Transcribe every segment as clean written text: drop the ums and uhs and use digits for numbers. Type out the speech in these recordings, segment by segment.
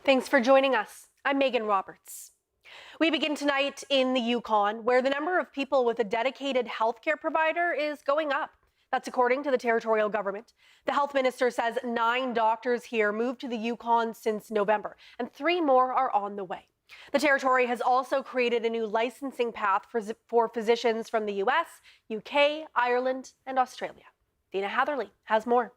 Thanks for joining us. I'm Megan Roberts. We begin tonight in the Yukon, where the number of people with a dedicated healthcare provider is going up. That's according to the territorial government. The health minister says 9 doctors here moved to the Yukon since November, and 3 more are on the way. The territory has also created a new licensing path for physicians from the US, UK, Ireland, and Australia. Dina Hatherley has more.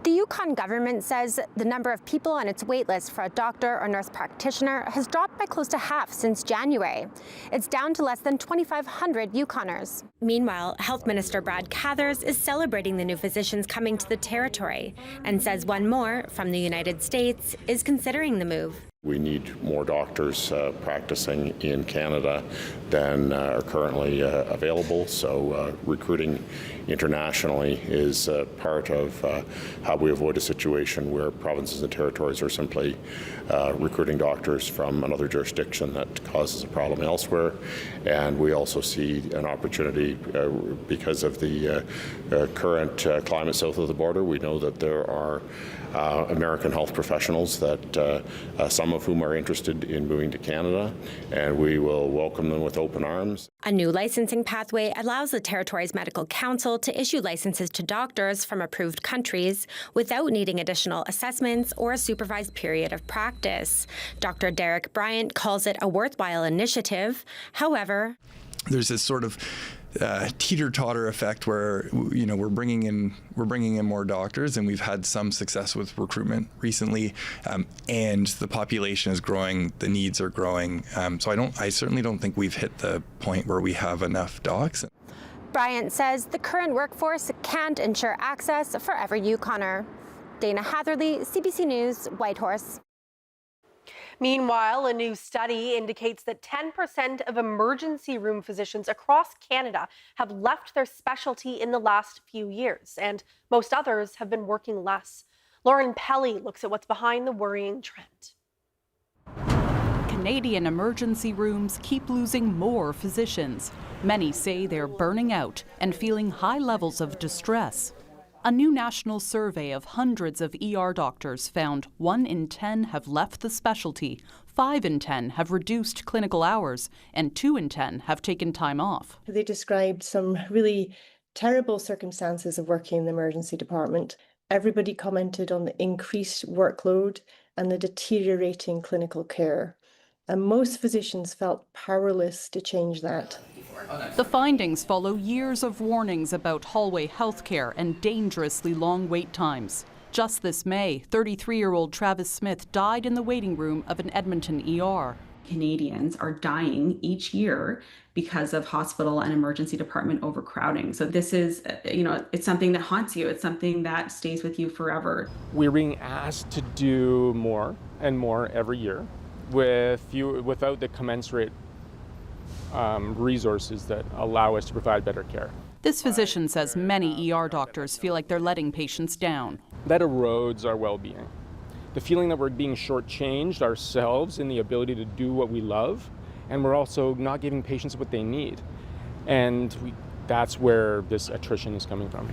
The Yukon government says the number of people on its wait list for a doctor or nurse practitioner has dropped by close to half since January. It's down to less than 2,500 Yukoners. Meanwhile, Health Minister Brad Cathers is celebrating the new physicians coming to the territory and says one more from the United States is considering the move. We need more doctors practicing in Canada than are currently available, so recruiting internationally is part of how we avoid a situation where provinces and territories are simply recruiting doctors from another jurisdiction that causes a problem elsewhere. And we also see an opportunity because of the current climate south of the border. We know that there are American health professionals that some of whom are interested in moving to Canada, and we will welcome them with open arms. A new licensing pathway allows the territory's medical council to issue licenses to doctors from approved countries without needing additional assessments or a supervised period of practice. Dr. Derek Bryant calls it a worthwhile initiative. However, there's this sort of teeter-totter effect where we're bringing in more doctors, and we've had some success with recruitment recently, and the population is growing, the needs are growing. So I certainly don't think we've hit the point where we have enough docs. Bryant says the current workforce can't ensure access for every Yukoner. Dana Hatherley, CBC News, Whitehorse. Meanwhile, a new study indicates that 10% of emergency room physicians across Canada have left their specialty in the last few years, and most others have been working less. Lauren Pelly looks at what's behind the worrying trend. Canadian emergency rooms keep losing more physicians. Many say they're burning out and feeling high levels of distress. A new national survey of hundreds of ER doctors found 1 in 10 have left the specialty, 5 in 10 have reduced clinical hours, and 2 in 10 have taken time off. They described some really terrible circumstances of working in the emergency department. Everybody commented on the increased workload and the deteriorating clinical care. And most physicians felt powerless to change that. The findings follow years of warnings about hallway healthcare and dangerously long wait times. Just this May, 33-year-old Travis Smith died in the waiting room of an Edmonton ER. Canadians are dying each year because of hospital and emergency department overcrowding. So this is, it's something that haunts you. It's something that stays with you forever. We're being asked to do more and more every year without the commensurate resources that allow us to provide better care. This physician says many ER doctors feel like they're letting patients down. That erodes our well-being. The feeling that we're being shortchanged ourselves in the ability to do what we love, and we're also not giving patients what they need. And that's where this attrition is coming from.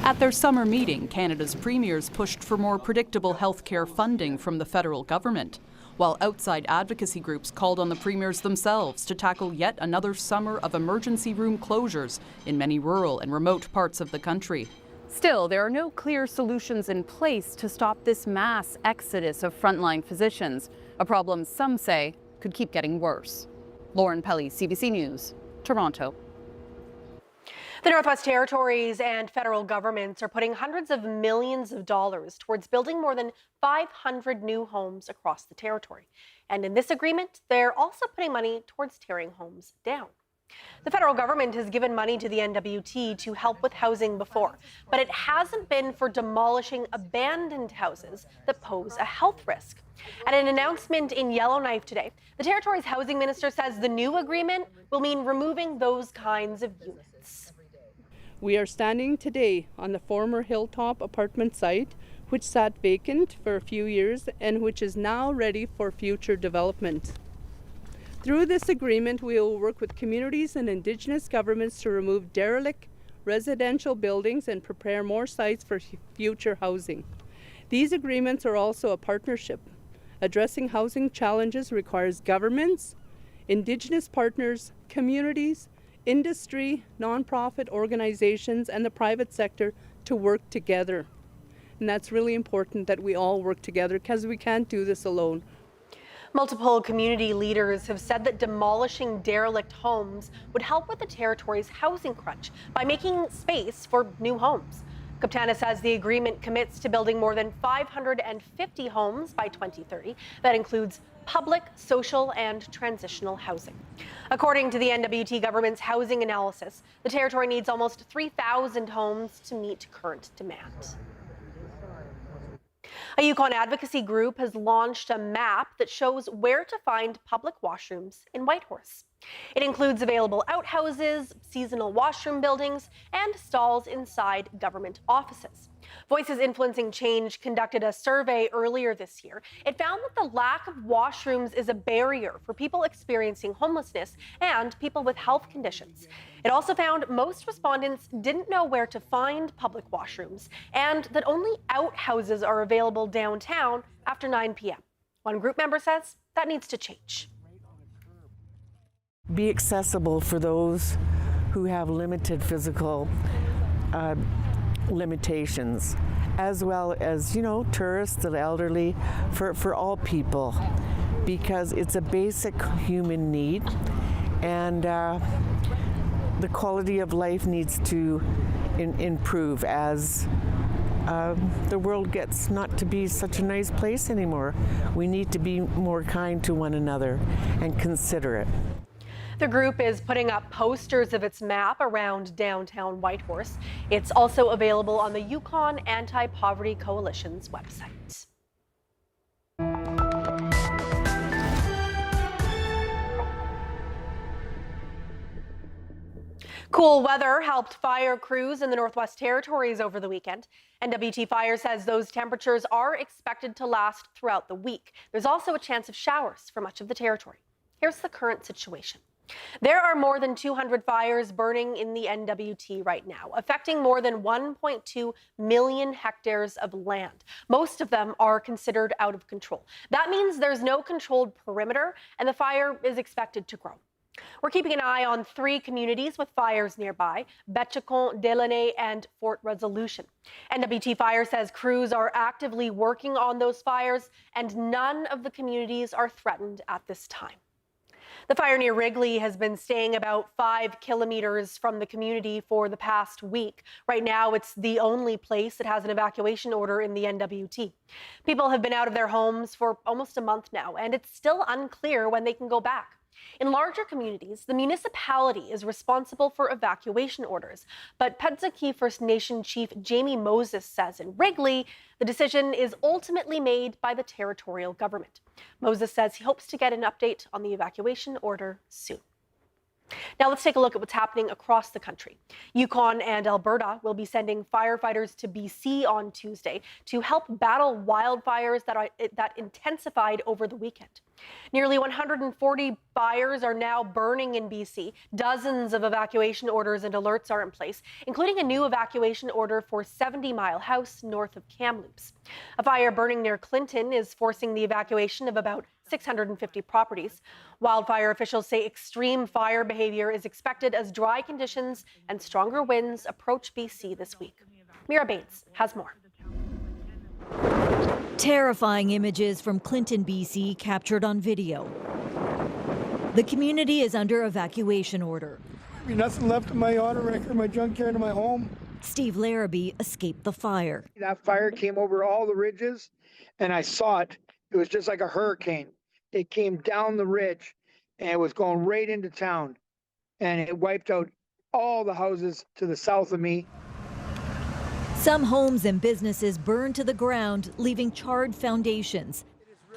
At their summer meeting, Canada's premiers pushed for more predictable healthcare funding from the federal government, while outside advocacy groups called on the premiers themselves to tackle yet another summer of emergency room closures in many rural and remote parts of the country. Still, there are no clear solutions in place to stop this mass exodus of frontline physicians, a problem some say could keep getting worse. Lauren Pelly, CBC News, Toronto. The Northwest Territories and federal governments are putting hundreds of millions of dollars towards building more than 500 new homes across the territory. And in this agreement, they're also putting money towards tearing homes down. The federal government has given money to the NWT to help with housing before, but it hasn't been for demolishing abandoned houses that pose a health risk. At an announcement in Yellowknife today, the territory's housing minister says the new agreement will mean removing those kinds of units. We are standing today on the former Hilltop apartment site, which sat vacant for a few years and which is now ready for future development. Through this agreement, we will work with communities and Indigenous governments to remove derelict residential buildings and prepare more sites for future housing. These agreements are also a partnership. Addressing housing challenges requires governments, Indigenous partners, communities, industry, nonprofit organizations, and the private sector to work together. And that's really important that we all work together because we can't do this alone. Multiple community leaders have said that demolishing derelict homes would help with the territory's housing crunch by making space for new homes. Kaptana says the agreement commits to building more than 550 homes by 2030. That includes public, social, and transitional housing. According to the NWT government's housing analysis, the territory needs almost 3,000 homes to meet current demand. A Yukon advocacy group has launched a map that shows where to find public washrooms in Whitehorse. It includes available outhouses, seasonal washroom buildings, and stalls inside government offices. Voices Influencing Change conducted a survey earlier this year. It found that the lack of washrooms is a barrier for people experiencing homelessness and people with health conditions. It also found most respondents didn't know where to find public washrooms and that only outhouses are available downtown after 9 p.m. One group member says that needs to change. Be accessible for those who have limited physical limitations, as well as, tourists and elderly, for all people, because it's a basic human need, and the quality of life needs to improve as the world gets not to be such a nice place anymore. We need to be more kind to one another and considerate. The group is putting up posters of its map around downtown Whitehorse. It's also available on the Yukon Anti-Poverty Coalition's website. Cool weather helped fire crews in the Northwest Territories over the weekend. NWT Fire says those temperatures are expected to last throughout the week. There's also a chance of showers for much of the territory. Here's the current situation. There are more than 200 fires burning in the NWT right now, affecting more than 1.2 million hectares of land. Most of them are considered out of control. That means there's no controlled perimeter, and the fire is expected to grow. We're keeping an eye on 3 communities with fires nearby: Betchacon, Delaunay, and Fort Resolution. NWT Fire says crews are actively working on those fires, and none of the communities are threatened at this time. The fire near Wrigley has been staying about 5 kilometers from the community for the past week. Right now, it's the only place that has an evacuation order in the NWT. People have been out of their homes for almost a month now, and it's still unclear when they can go back. In larger communities, the municipality is responsible for evacuation orders, but Pedzaki First Nation Chief Jamie Moses says in Wrigley, the decision is ultimately made by the territorial government. Moses says he hopes to get an update on the evacuation order soon. Now let's take a look at what's happening across the country. Yukon and Alberta will be sending firefighters to BC on Tuesday to help battle wildfires that intensified over the weekend. Nearly 140 fires are now burning in BC. Dozens of evacuation orders and alerts are in place, including a new evacuation order for 70 Mile House north of Kamloops. A fire burning near Clinton is forcing the evacuation of about 650 properties. Wildfire officials say extreme fire behavior is expected as dry conditions and stronger winds approach BC this week. Mira Bates has more. Terrifying images from Clinton, BC, captured on video. The community is under evacuation order. Nothing left of my auto wrecker, my junkyard, and my home. Steve Larrabee escaped the fire. That fire came over all the ridges, and I saw it. It was just like a hurricane. It came down the ridge, and it was going right into town, and it wiped out all the houses to the south of me. Some homes and businesses burned to the ground, leaving charred foundations.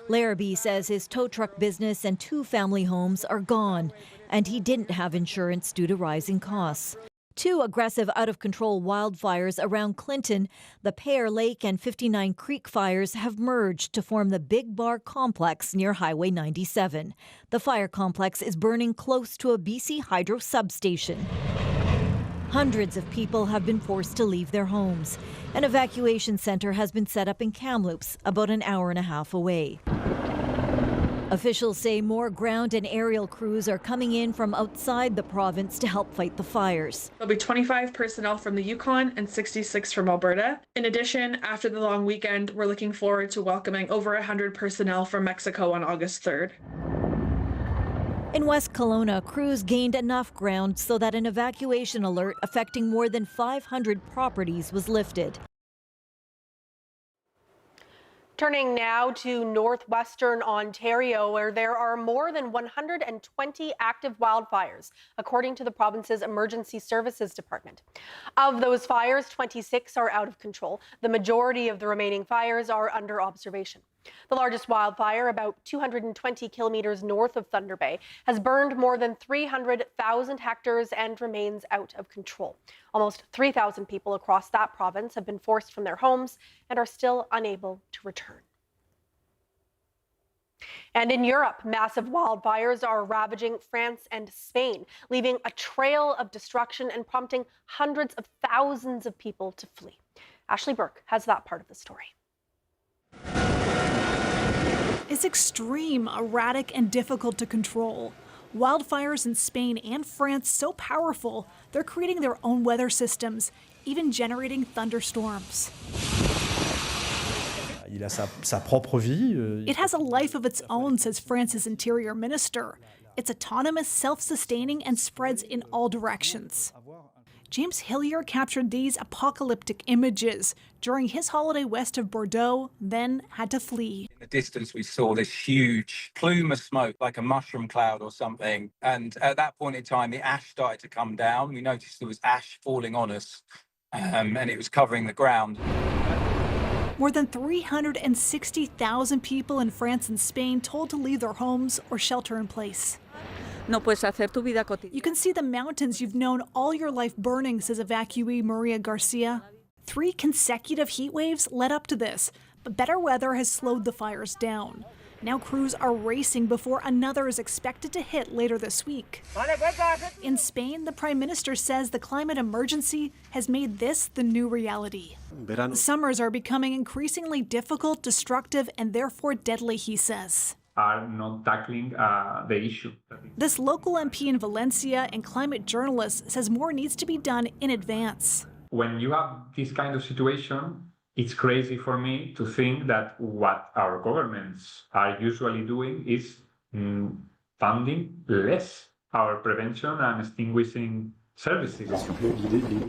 Larrabee says his tow truck business and 2 family homes are gone, and he didn't have insurance due to rising costs. 2 aggressive out-of-control wildfires around Clinton, the Pear Lake and 59 Creek fires, have merged to form the Big Bar complex near Highway 97. The fire complex is burning close to a BC Hydro substation. Hundreds of people have been forced to leave their homes. An evacuation center has been set up in Kamloops, about an hour and a half away. Officials say more ground and aerial crews are coming in from outside the province to help fight the fires. There'll be 25 personnel from the Yukon and 66 from Alberta. In addition, after the long weekend, we're looking forward to welcoming over 100 personnel from Mexico on August 3rd. In West Kelowna, crews gained enough ground so that an evacuation alert affecting more than 500 properties was lifted. Turning now to northwestern Ontario, where there are more than 120 active wildfires, according to the province's Emergency Services Department. Of those fires, 26 are out of control. The majority of the remaining fires are under observation. The largest wildfire, about 220 kilometers north of Thunder Bay, has burned more than 300,000 hectares and remains out of control. Almost 3,000 people across that province have been forced from their homes and are still unable to return. And in Europe, massive wildfires are ravaging France and Spain, leaving a trail of destruction and prompting hundreds of thousands of people to flee. Ashley Burke has that part of the story. It's extreme, erratic, and difficult to control. Wildfires in Spain and France so powerful, they're creating their own weather systems, even generating thunderstorms. Il a sa propre vie. It has a life of its own, says France's interior minister. It's autonomous, self-sustaining, and spreads in all directions. James Hillier captured these apocalyptic images during his holiday west of Bordeaux, then had to flee. In the distance, we saw this huge plume of smoke, like a mushroom cloud or something. And at that point in time, the ash started to come down. We noticed there was ash falling on us, and it was covering the ground. More than 360,000 people in France and Spain told to leave their homes or shelter in place. No puedes hacer tu vida cotidiana. You can see the mountains you've known all your life burning, says evacuee Maria Garcia. 3 consecutive heat waves led up to this, but better weather has slowed the fires down. Now crews are racing before another is expected to hit later this week. In Spain, the Prime Minister says the climate emergency has made this the new reality. The summers are becoming increasingly difficult, destructive, and therefore deadly, he says. Are not tackling the issue. This local MP in Valencia and climate journalist says more needs to be done in advance. When you have this kind of situation, it's crazy for me to think that what our governments are usually doing is funding less our prevention and extinguishing services.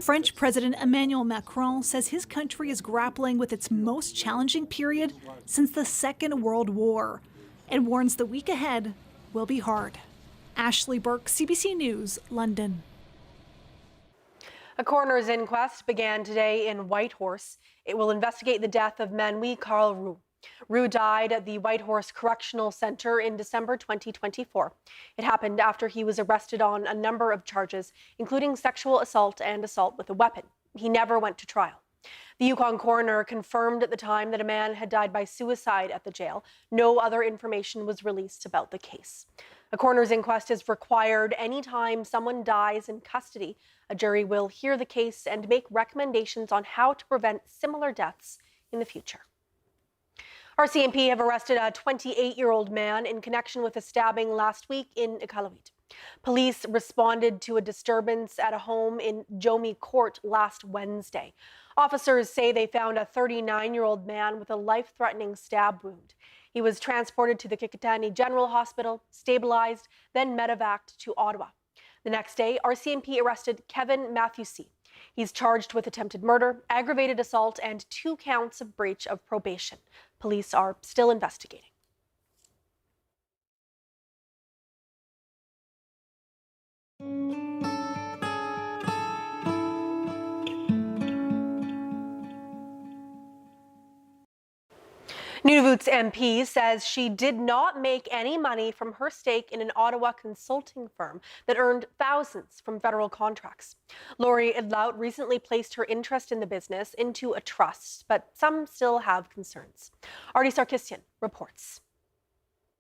French President Emmanuel Macron says his country is grappling with its most challenging period since the Second World War, and warns the week ahead will be hard. Ashley Burke, CBC News, London. A coroner's inquest began today in Whitehorse. It will investigate the death of Manui Carl Roux. Roux died at the Whitehorse Correctional Centre in December 2024. It happened after he was arrested on a number of charges, including sexual assault and assault with a weapon. He never went to trial. The Yukon coroner confirmed at the time that a man had died by suicide at the jail. No other information was released about the case. A coroner's inquest is required anytime someone dies in custody. A jury will hear the case and make recommendations on how to prevent similar deaths in the future. RCMP have arrested a 28-year-old man in connection with a stabbing last week in Iqaluit. Police responded to a disturbance at a home in Jomi Court last Wednesday. Officers say they found a 39-year-old man with a life-threatening stab wound. He was transported to the Kikitani General Hospital, stabilized, then medevaced to Ottawa. The next day, RCMP arrested Kevin Matthewsy. He's charged with attempted murder, aggravated assault, and 2 counts of breach of probation. Police are still investigating. Nunavut's MP says she did not make any money from her stake in an Ottawa consulting firm that earned thousands from federal contracts. Lori Idlout recently placed her interest in the business into a trust, but some still have concerns. Artie Sarkisian reports.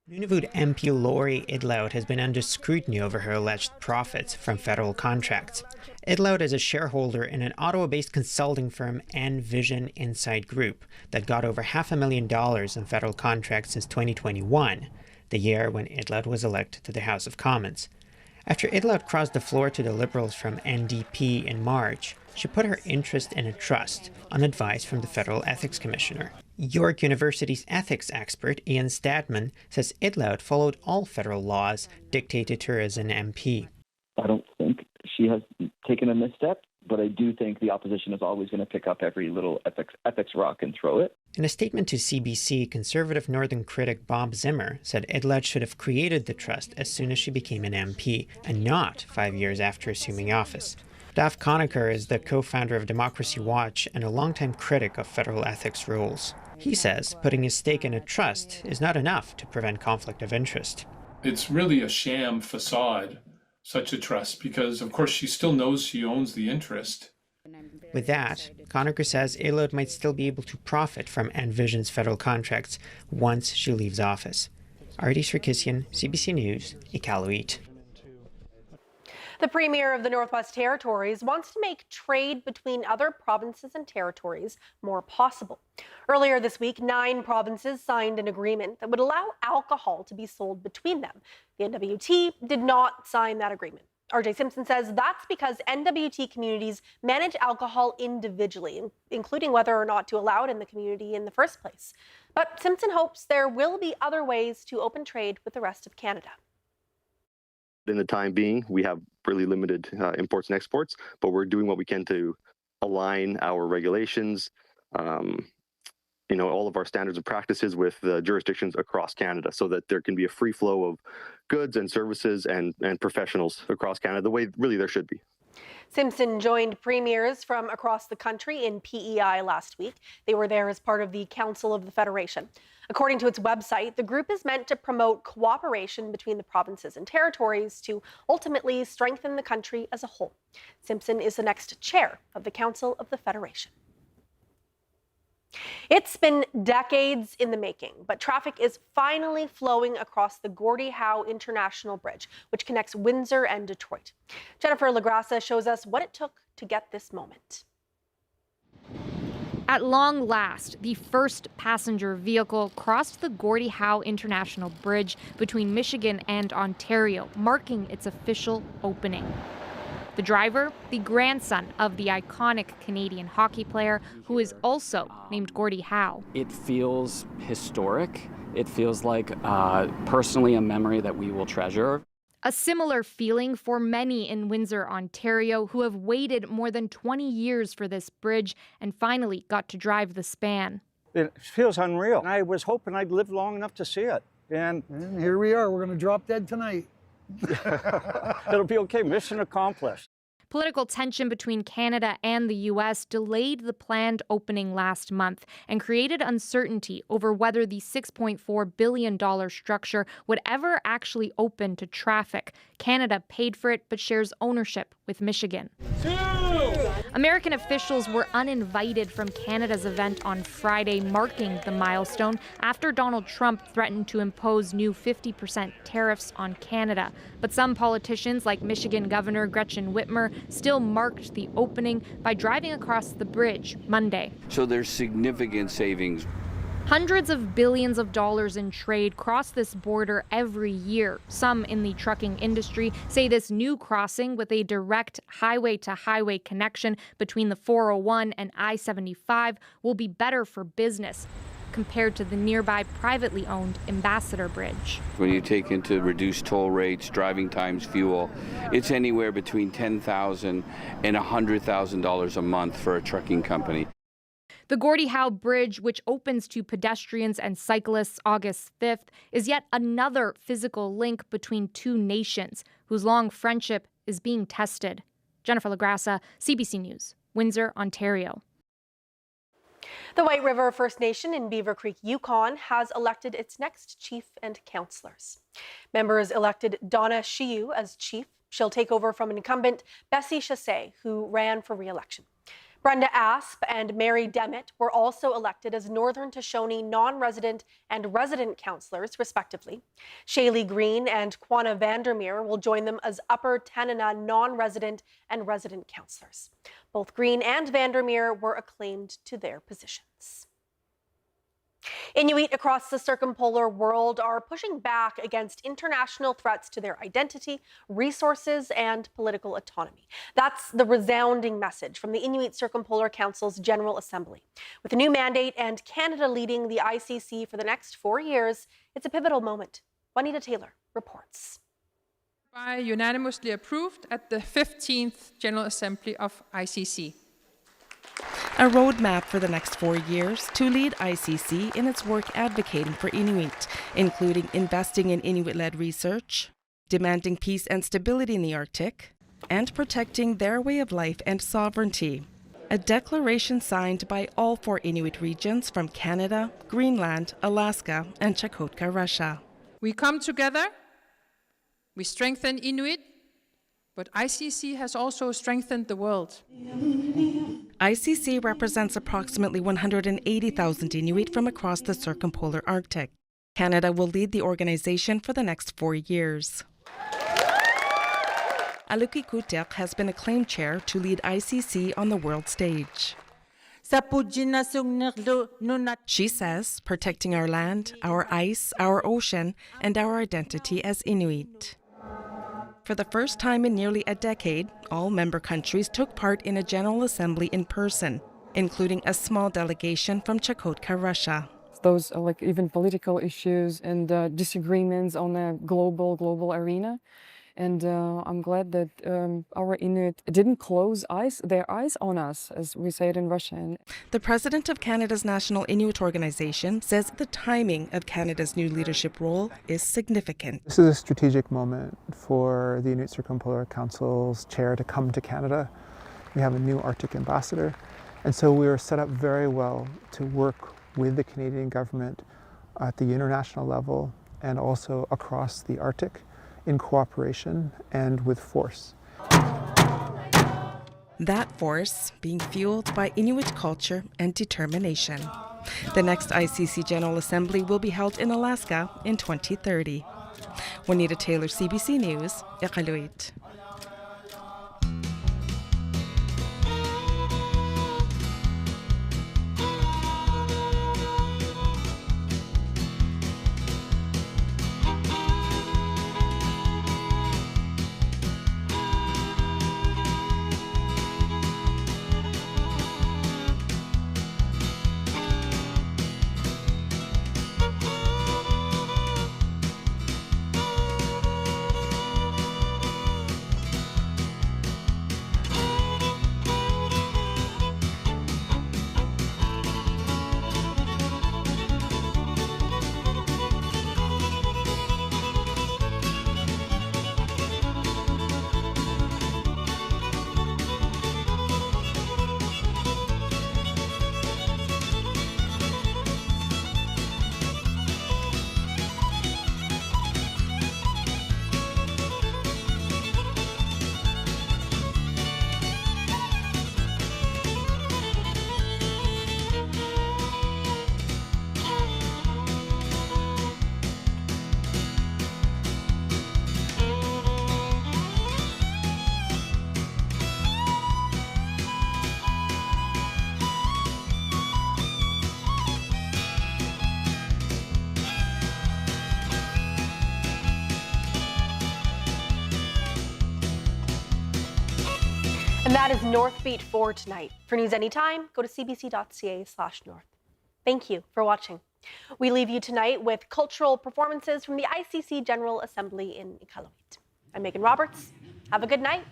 Nunavut MP Lori Idlout has been under scrutiny over her alleged profits from federal contracts. Idloud is a shareholder in an Ottawa-based consulting firm Envision Inside Group that got over $500,000 in federal contracts since 2021, the year when Idloud was elected to the House of Commons. After Idloud crossed the floor to the Liberals from NDP in March, she put her interest in a trust on advice from the Federal Ethics Commissioner. York University's ethics expert Ian Stadman says Idloud followed all federal laws dictated to her as an MP. I don't think she has taken a misstep, but I do think the opposition is always going to pick up every little ethics rock and throw it. In a statement to CBC, conservative Northern critic Bob Zimmer said Idloud should have created the trust as soon as she became an MP, and not 5 years after assuming office. Daph Conacher is the co-founder of Democracy Watch and a longtime critic of federal ethics rules. He says putting his stake in a trust is not enough to prevent conflict of interest. It's really a sham facade, such a trust, because of course she still knows she owns the interest. With that, Conacher says Idloud might still be able to profit from Envision's federal contracts once she leaves office. Artie Sarkisian, CBC News, Iqaluit. The Premier of the Northwest Territories wants to make trade between other provinces and territories more possible. Earlier this week, 9 provinces signed an agreement that would allow alcohol to be sold between them. The NWT did not sign that agreement. RJ Simpson says that's because NWT communities manage alcohol individually, including whether or not to allow it in the community in the first place. But Simpson hopes there will be other ways to open trade with the rest of Canada. In the time being, we have really limited imports and exports, but we're doing what we can to align our regulations, all of our standards and practices with the jurisdictions across Canada so that there can be a free flow of goods and services and professionals across Canada the way really there should be. Simpson joined premiers from across the country in PEI last week. They were there as part of the Council of the Federation. According to its website, the group is meant to promote cooperation between the provinces and territories to ultimately strengthen the country as a whole. Simpson is the next chair of the Council of the Federation. It's been decades in the making, but traffic is finally flowing across the Gordie Howe International Bridge, which connects Windsor and Detroit. Jennifer LaGrassa shows us what it took to get this moment. At long last, the first passenger vehicle crossed the Gordie Howe International Bridge between Michigan and Ontario, marking its official opening. The driver, the grandson of the iconic Canadian hockey player who is also named Gordie Howe. It feels historic. It feels like personally a memory that we will treasure. A similar feeling for many in Windsor, Ontario, who have waited more than 20 years for this bridge and finally got to drive the span. It feels unreal. I was hoping I'd live long enough to see it. And here we are. We're going to drop dead tonight. It'll be okay. Mission accomplished. Political tension between Canada and the U.S. delayed the planned opening last month and created uncertainty over whether the $6.4 billion structure would ever actually open to traffic. Canada paid for it but shares ownership with Michigan. American officials were uninvited from Canada's event on Friday, marking the milestone after Donald Trump threatened to impose new 50% tariffs on Canada. But some politicians, like Michigan Governor Gretchen Whitmer, still marked the opening by driving across the bridge Monday. So there's significant savings. Hundreds of billions of dollars in trade cross this border every year. Some in the trucking industry say this new crossing with a direct highway-to-highway connection between the 401 and I-75 will be better for business compared to the nearby privately owned Ambassador Bridge. When you take into reduced toll rates, driving times, fuel, it's anywhere between $10,000 and $100,000 a month for a trucking company. The Gordie Howe Bridge, which opens to pedestrians and cyclists August 5th, is yet another physical link between two nations whose long friendship is being tested. Jennifer LaGrassa, CBC News, Windsor, Ontario. The White River First Nation in Beaver Creek, Yukon, has elected its next chief and councillors. Members elected Donna Shiu as chief. She'll take over from incumbent Bessie Chassé, who ran for re-election. Brenda Asp and Mary Demmett were also elected as Northern Shoshone non-resident and resident councillors, respectively. Shaylee Green and Quanah Vandermeer will join them as Upper Tanana non-resident and resident councillors. Both Green and Vandermeer were acclaimed to their positions. Inuit across the circumpolar world are pushing back against international threats to their identity, resources, and political autonomy. That's the resounding message from the Inuit Circumpolar Council's General Assembly. With a new mandate and Canada leading the ICC for the next 4 years, it's a pivotal moment. Juanita Taylor reports. Unanimously approved at the 15th General Assembly of ICC. A roadmap for the next 4 years to lead ICC in its work advocating for Inuit, including investing in Inuit-led research, demanding peace and stability in the Arctic, and protecting their way of life and sovereignty. A declaration signed by all 4 Inuit regions from Canada, Greenland, Alaska, and Chukotka, Russia. We come together, we strengthen Inuit, but ICC has also strengthened the world. ICC represents approximately 180,000 Inuit from across the circumpolar Arctic. Canada will lead the organization for the next 4 years. Aluki Kutek has been acclaimed chair to lead ICC on the world stage. She says protecting our land, our ice, our ocean, and our identity as Inuit. For the first time in nearly a decade, all member countries took part in a General Assembly in person, including a small delegation from Chukotka, Russia. Those like even political issues and disagreements on a global arena. And I'm glad that our Inuit didn't close their eyes on us, as we say it in Russian. The president of Canada's National Inuit Organization says the timing of Canada's new leadership role is significant. This is a strategic moment for the Inuit Circumpolar Council's chair to come to Canada. We have a new Arctic ambassador, and so we are set up very well to work with the Canadian government at the international level and also across the Arctic, in cooperation and with force. That force being fueled by Inuit culture and determination. The next ICC General Assembly will be held in Alaska in 2030. Juanita Taylor, CBC News, Iqaluit. And that is Northbeat for tonight. For news anytime, go to cbc.ca/north. Thank you for watching. We leave you tonight with cultural performances from the ICC General Assembly in Iqaluit. I'm Megan Roberts. Have a good night.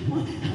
One.